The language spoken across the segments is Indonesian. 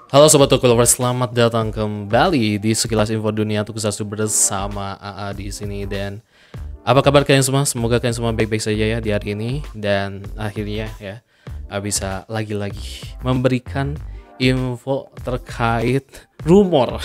Halo Sobat Tokulovers, selamat datang kembali di Sekilas Info Dunia Tokusatsu bersama AA di sini. Dan apa kabar kalian semua? Semoga kalian semua baik-baik saja ya di hari ini. Dan akhirnya ya bisa lagi-lagi memberikan info terkait rumor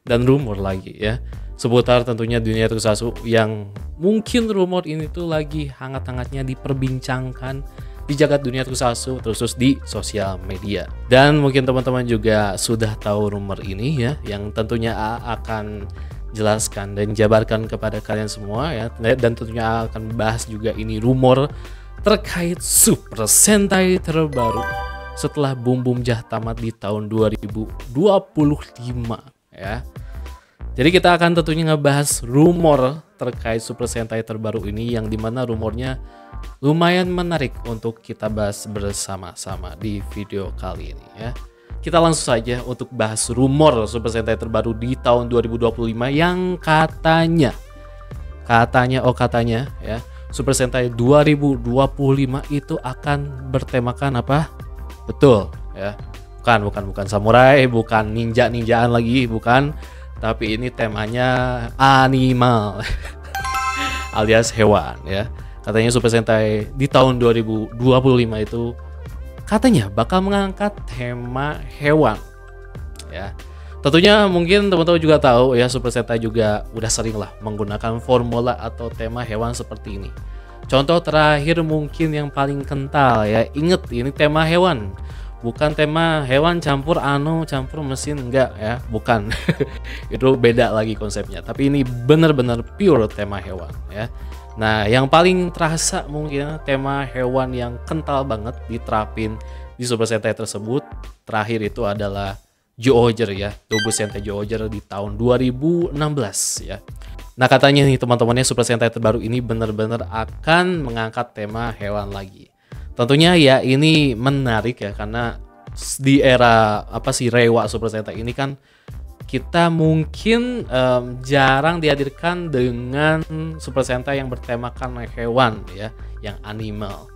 dan rumor lagi ya seputar tentunya dunia Tokusatsu, yang mungkin rumor ini tuh lagi hangat-hangatnya diperbincangkan di jagat dunia Tokusatsu, terus di sosial media. Dan mungkin teman-teman juga sudah tahu rumor ini ya, yang tentunya akan jelaskan dan jabarkan kepada kalian semua ya. Dan tentunya akan bahas juga ini rumor terkait Super Sentai terbaru setelah Boom Boom Jah tamat di tahun 2025 ya. Jadi kita akan tentunya ngebahas rumor terkait Super Sentai terbaru ini, yang dimana rumornya lumayan menarik untuk kita bahas bersama-sama di video kali ini ya. Kita langsung saja untuk bahas rumor Super Sentai terbaru di tahun 2025 yang katanya ya, Super Sentai 2025 itu akan bertemakan apa? Betul ya. Bukan samurai, bukan ninjaan lagi, bukan. Tapi ini temanya animal alias hewan ya. Katanya Super Sentai di tahun 2025 itu katanya bakal mengangkat tema hewan ya. Tentunya mungkin teman-teman juga tahu ya, Super Sentai juga udah sering lah menggunakan formula atau tema hewan seperti ini. Contoh terakhir mungkin yang paling kental ya, inget ini tema hewan. Bukan tema hewan campur mesin, enggak ya, bukan. Itu beda lagi konsepnya. Tapi ini benar-benar pure tema hewan ya. Nah, yang paling terasa mungkin tema hewan yang kental banget diterapin di Super Sentai tersebut terakhir itu adalah Zyuohger ya, Double Sentai Zyuohger di tahun 2016 ya. Nah, katanya nih teman-temannya, Super Sentai terbaru ini benar-benar akan mengangkat tema hewan lagi. Tentunya ya ini menarik ya, karena di era Reiwa Super Sentai ini kan kita mungkin jarang dihadirkan dengan Super Sentai yang bertemakan hewan ya, yang animal.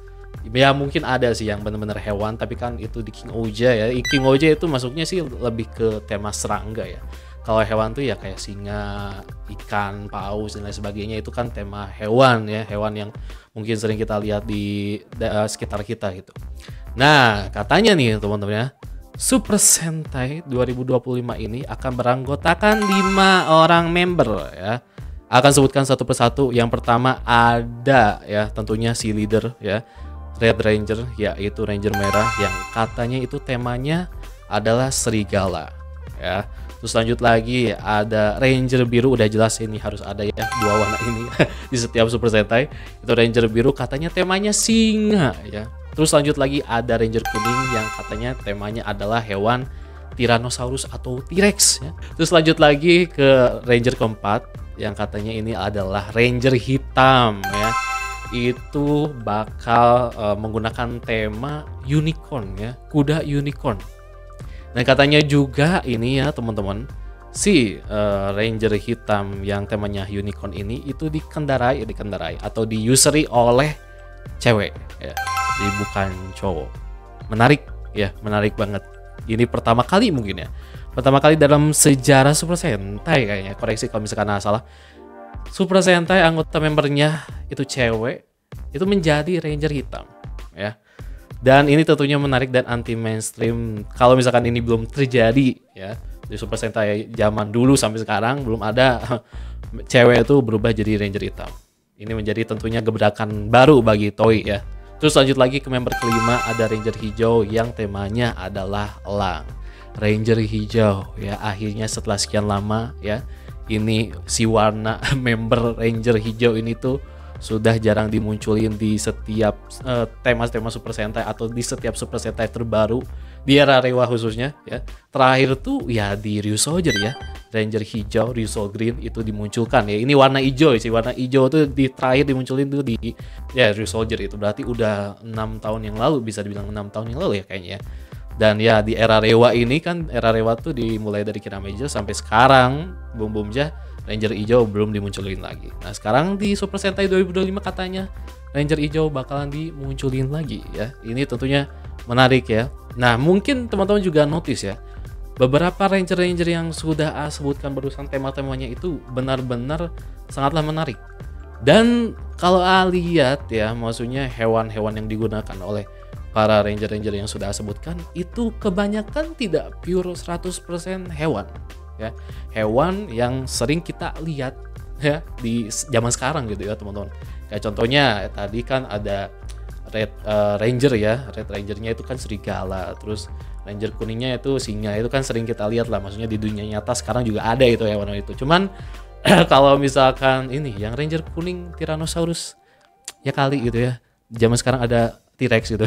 Ya mungkin ada sih yang benar-benar hewan, tapi kan itu di King Ouja ya. King Ouja itu masuknya sih lebih ke tema serangga ya. Kalau hewan tuh ya kayak singa, ikan, paus dan lain sebagainya, itu kan tema hewan ya, hewan yang mungkin sering kita lihat di sekitar kita gitu. Nah, katanya nih teman-teman ya, Super Sentai 2025 ini akan beranggotakan 5 orang member ya. Akan sebutkan satu persatu. Yang pertama ada ya tentunya si leader ya, Red Ranger, yaitu Ranger merah yang katanya itu temanya adalah serigala ya. Terus lanjut lagi ada Ranger biru, udah jelas ini harus ada ya, 2 warna ini di setiap Super Sentai. Itu Ranger biru katanya temanya singa ya. Terus lanjut lagi ada Ranger kuning yang katanya temanya adalah hewan Tyrannosaurus atau T-Rex ya. Terus lanjut lagi ke Ranger keempat yang katanya ini adalah Ranger hitam ya. Itu bakal menggunakan tema unicorn ya, kuda unicorn. Nah, katanya juga ini ya teman-teman, si Ranger hitam yang temanya unicorn ini itu dikendarai atau diuseri oleh cewek ya, jadi bukan cowok. Menarik banget. Ini pertama kali mungkin ya, pertama kali dalam sejarah Super Sentai kayaknya, koreksi kalau misalkan salah, Super Sentai anggota membernya itu cewek itu menjadi Ranger hitam ya. Dan ini tentunya menarik dan anti mainstream. Kalau misalkan ini belum terjadi ya, di Super Sentai zaman dulu sampai sekarang belum ada cewek itu berubah jadi Ranger hitam. Ini menjadi tentunya gebrakan baru bagi Toei ya. Terus lanjut lagi ke member kelima ada Ranger hijau yang temanya adalah elang. Ranger hijau ya, akhirnya setelah sekian lama ya, ini si warna member Ranger hijau ini tuh sudah jarang dimunculin di setiap tema-tema Super Sentai atau di setiap Super Sentai terbaru di era Reiwa khususnya ya. Terakhir tuh ya di Ryusoulger ya, Ranger hijau, Ryusou Green itu dimunculkan ya. Ini warna hijau sih, warna hijau tuh di terakhir dimunculin tuh di ya Ryusoulger, itu berarti udah 6 tahun yang lalu, bisa dibilang 6 tahun yang lalu ya kayaknya ya. Dan ya di era Reiwa ini kan, era Reiwa tuh dimulai dari Kirameja sampai sekarang Boom Boom Jah, Ranger hijau belum dimunculin lagi. Nah, sekarang di Super Sentai 2025 katanya Ranger hijau bakalan dimunculin lagi ya. Ini tentunya menarik ya. Nah, mungkin teman-teman juga notice ya, beberapa ranger-ranger yang sudah sebutkan barusan tema-temanya itu benar-benar sangatlah menarik. Dan kalau lihat ya, maksudnya hewan-hewan yang digunakan oleh para ranger-ranger yang sudah sebutkan itu kebanyakan tidak pure 100% hewan ya. Hewan yang sering kita lihat ya di zaman sekarang gitu ya, teman-teman. Kayak contohnya tadi kan ada Red Ranger ya. Red Rangernya itu kan serigala, terus Ranger kuningnya itu singa. Itu kan sering kita lihat lah, maksudnya di dunia nyata sekarang juga ada itu hewan itu. Cuman kalau misalkan ini yang Ranger kuning Tyrannosaurus ya kali gitu ya. Zaman sekarang ada T-Rex gitu.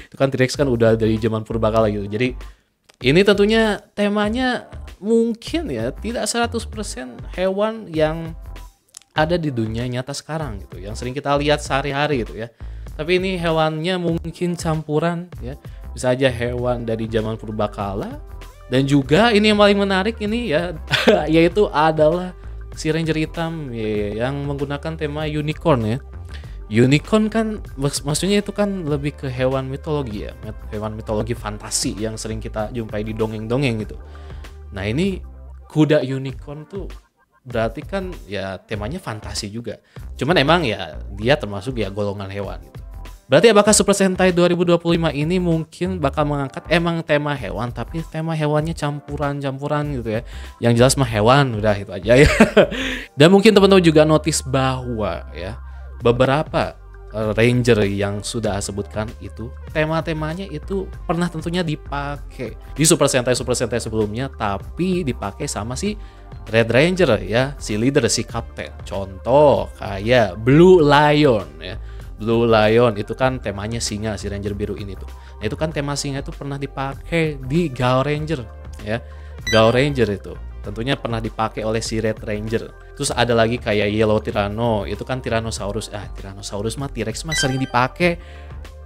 Itu kan T-Rex kan udah dari zaman purbakala gitu. Jadi ini tentunya temanya mungkin ya tidak 100% hewan yang ada di dunia nyata sekarang gitu, yang sering kita lihat sehari-hari gitu ya. Tapi ini hewannya mungkin campuran ya. Bisa aja hewan dari zaman purbakala, dan juga ini yang paling menarik ini ya yaitu adalah si Ranger hitam ya, yang menggunakan tema unicorn ya. Unicorn kan maksudnya itu kan lebih ke hewan mitologi ya, hewan mitologi fantasi yang sering kita jumpai di dongeng-dongeng gitu. Nah ini kuda unicorn tuh berarti kan ya temanya fantasi juga. Cuman emang ya dia termasuk ya golongan hewan gitu. Berarti apakah Super Sentai 2025 ini mungkin bakal mengangkat emang tema hewan, tapi tema hewannya campuran-campuran gitu ya. Yang jelas mah hewan, udah itu aja ya. Dan mungkin teman-teman juga notice bahwa ya beberapa Ranger yang sudah sebutkan itu tema-temanya itu pernah tentunya dipakai di Super Sentai sebelumnya, tapi dipakai sama si Red Ranger ya, si leader, si kapten. Contoh kayak Blue Lion ya. Blue Lion itu kan temanya singa, si Ranger biru ini tuh. Nah itu kan tema singa itu pernah dipakai di Gao Ranger ya. Gao Ranger itu tentunya pernah dipakai oleh si Red Ranger. Terus ada lagi kayak Yellow Tyranno, itu kan Tyrannosaurus. Tyrannosaurus mah T-Rex mah sering dipakai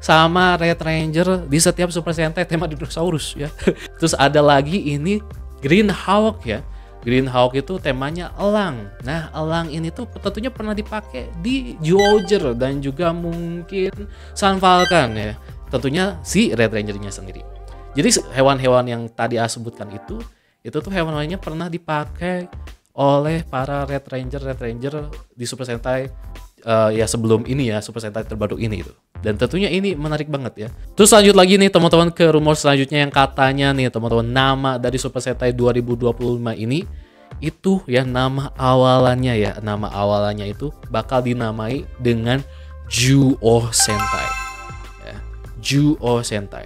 sama Red Ranger di setiap Super Sentai tema dinosaurus ya. Terus ada lagi ini Green Hawk ya. Green Hawk itu temanya elang. Nah, elang ini tuh tentunya pernah dipakai di Zyuohger dan juga mungkin Sun Falcon ya. Tentunya si Red Ranger-nya sendiri. Jadi hewan-hewan yang tadi sebutkan itu tuh hewan-hewannya pernah dipakai oleh para Red Ranger di Super Sentai ya sebelum ini ya, Super Sentai terbaru ini itu. Dan tentunya ini menarik banget ya. Terus lanjut lagi nih teman-teman ke rumor selanjutnya yang katanya nih teman-teman, nama dari Super Sentai 2025 ini itu ya nama awalannya ya. Nama awalannya itu bakal dinamai dengan Zyuoh Sentai. Ya, Zyuoh Sentai.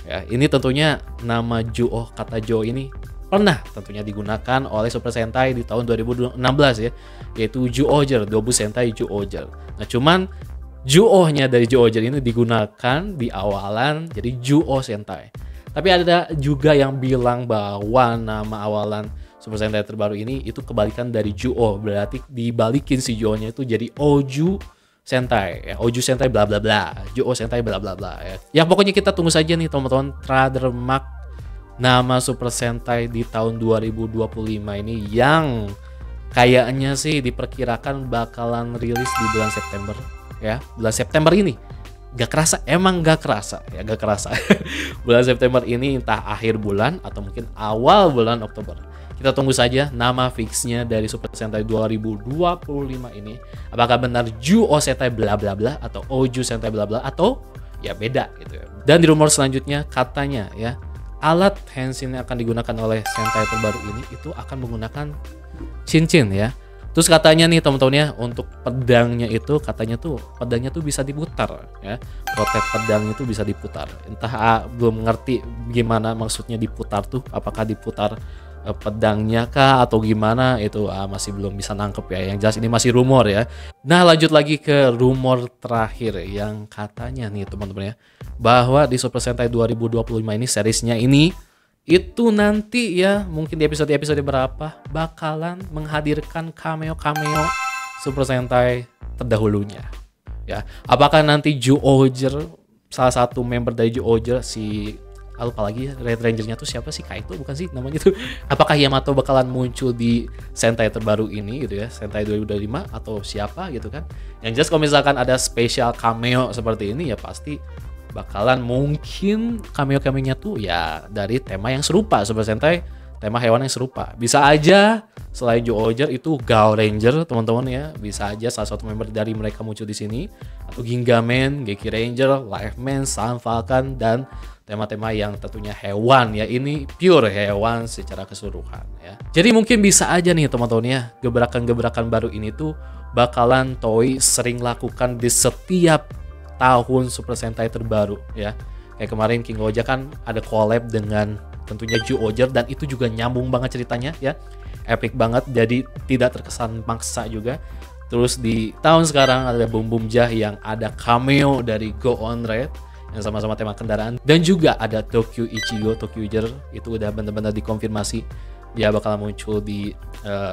Ya, ini tentunya nama Zyuoh, kata Zyuoh ini pernah tentunya digunakan oleh Super Sentai di tahun 2016 ya, yaitu Zyuohger, Dobu Sentai Zyuohger. Nah, cuman Zyuohnya dari Zyuohger ini digunakan di awalan jadi Zyuoh Sentai. Tapi ada juga yang bilang bahwa nama awalan Super Sentai terbaru ini itu kebalikan dari Zyuoh, berarti dibalikin si Zyuohnya itu jadi Oju Sentai ya, Oju Sentai bla bla bla, Zyuoh Sentai bla bla bla ya. Ya pokoknya kita tunggu saja nih teman-teman trademark nama Super Sentai di tahun 2025 ini yang kayaknya sih diperkirakan bakalan rilis di bulan September ya. Bulan September ini gak kerasa, emang gak kerasa ya, gak kerasa. Bulan September ini entah akhir bulan atau mungkin awal bulan Oktober. Kita tunggu saja nama fixnya dari Super Sentai 2025 ini. Apakah benar Zyuoh Sentai bla bla bla atau Oju Sentai bla bla atau ya beda gitu ya. Dan di rumor selanjutnya katanya ya, alat Henshin yang akan digunakan oleh Sentai terbaru ini itu akan menggunakan cincin ya. Terus katanya nih teman-teman ya, untuk pedangnya itu katanya tuh pedangnya tuh bisa diputar ya. Rotet pedang itu bisa diputar. Entah belum ngerti gimana maksudnya diputar tuh, apakah diputar pedangnya kah atau gimana, itu masih belum bisa nangkep ya. Yang jelas ini masih rumor ya. Nah, lanjut lagi ke rumor terakhir yang katanya nih teman-teman ya, bahwa di Super Sentai 2025 ini seriesnya ini itu nanti ya mungkin di episode berapa bakalan menghadirkan cameo Super Sentai terdahulunya ya. Apakah nanti Zyuohger, salah satu member dari Zyuohger, si lupa lagi Red Ranger-nya tuh siapa sih, Kaito bukan sih namanya tuh, apakah Yamato bakalan muncul di Sentai terbaru ini gitu ya, Sentai 2025 atau siapa gitu kan. Yang jelas kalau misalkan ada spesial cameo seperti ini ya pasti bakalan mungkin cameo-cameonya tuh ya dari tema yang serupa, Super Sentai tema hewan yang serupa. Bisa aja selain Zyuohger itu Gao Ranger teman-teman ya, bisa aja salah satu member dari mereka muncul di sini, atau Gingaman, Geki Ranger, Lifeman, Sun Falcon, dan tema-tema yang tentunya hewan ya, ini pure hewan secara keseluruhan ya. Jadi mungkin bisa aja nih teman-teman ya, gebrakan-gebrakan baru ini tuh bakalan Toei sering lakukan di setiap tahun Super Sentai terbaru ya. Kayak kemarin King Goja kan ada collab dengan tentunya Zyuohger, dan itu juga nyambung banget ceritanya ya, epic banget, jadi tidak terkesan maksa juga. Terus di tahun sekarang ada Boom Boom Jah yang ada cameo dari Go On Red yang sama-sama tema kendaraan, dan juga ada Tokyo Ichigo, Tokyoger itu udah benar-benar dikonfirmasi dia bakal muncul di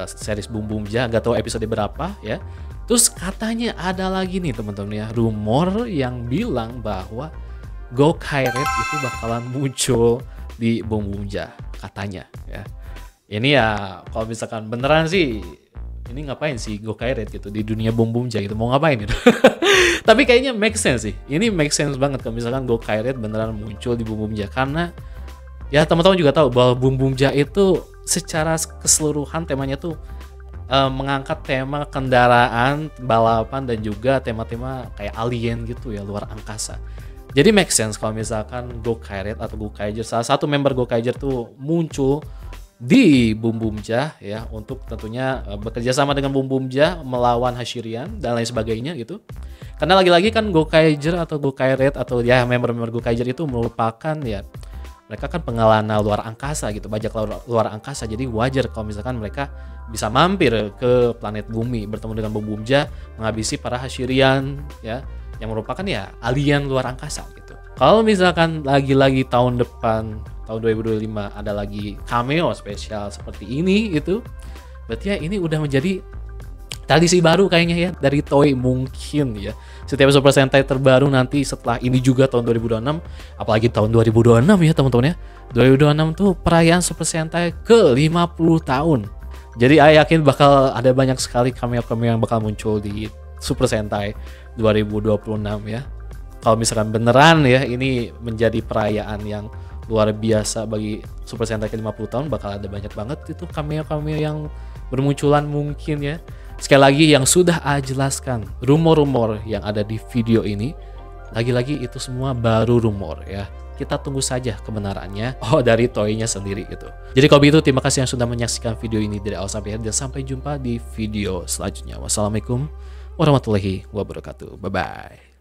series Boom Boom Jah, nggak tahu episode berapa ya. Terus katanya ada lagi nih teman-teman ya, rumor yang bilang bahwa Go-Kai Red itu bakalan muncul di Boom Boom Jah katanya ya. Ini ya kalau misalkan beneran sih, ini ngapain sih Go-Kai Red gitu di dunia Boom Boom Jah gitu, mau ngapain gitu. Tapi kayaknya make sense sih, ini make sense banget kalau misalkan Go-Kai Red beneran muncul di Boom Boom Jah, karena ya teman-teman juga tahu bahwa Boom Boom Jah itu secara keseluruhan temanya tuh mengangkat tema kendaraan, balapan, dan juga tema-tema kayak alien gitu ya, luar angkasa. Jadi make sense kalau misalkan Go-Kai Red atau Go-Kaiger, salah satu member Go-Kaiger tuh muncul di Boom Boom Jah ya, untuk tentunya bekerja sama dengan Boom Boom Jah melawan Hashirian dan lain sebagainya gitu. Karena lagi-lagi kan Go-Kaiger atau Go-Kai Red atau ya member-member Go-Kaiger itu merupakan ya, mereka kan pengelana luar angkasa gitu, bajak luar angkasa. Jadi wajar kalau misalkan mereka bisa mampir ke planet bumi bertemu dengan Boom Boom Jah, menghabisi para Hashirian ya, yang merupakan ya alien luar angkasa gitu. Kalau misalkan lagi-lagi tahun depan, tahun 2025 ada lagi cameo spesial seperti ini gitu, berarti ya ini udah menjadi tradisi baru kayaknya ya dari Toei mungkin ya. Setiap Super Sentai terbaru nanti setelah ini juga tahun 2026, apalagi tahun 2026 ya teman-teman ya. 2026 tuh perayaan Super Sentai ke 50 tahun. Jadi saya yakin bakal ada banyak sekali cameo-cameo yang bakal muncul di Super Sentai 2026 ya. Kalau misalkan beneran ya ini menjadi perayaan yang luar biasa bagi Super Sentai ke 50 tahun, bakal ada banyak banget itu cameo-cameo yang bermunculan mungkin ya. Sekali lagi yang sudah jelaskan, rumor-rumor yang ada di video ini, lagi-lagi itu semua baru rumor ya. Kita tunggu saja kebenarannya dari Toei-nya sendiri gitu. Jadi kalau begitu terima kasih yang sudah menyaksikan video ini dari awal sampai akhir, dan sampai jumpa di video selanjutnya. Wassalamualaikum warahmatullahi wabarakatuh. Bye bye.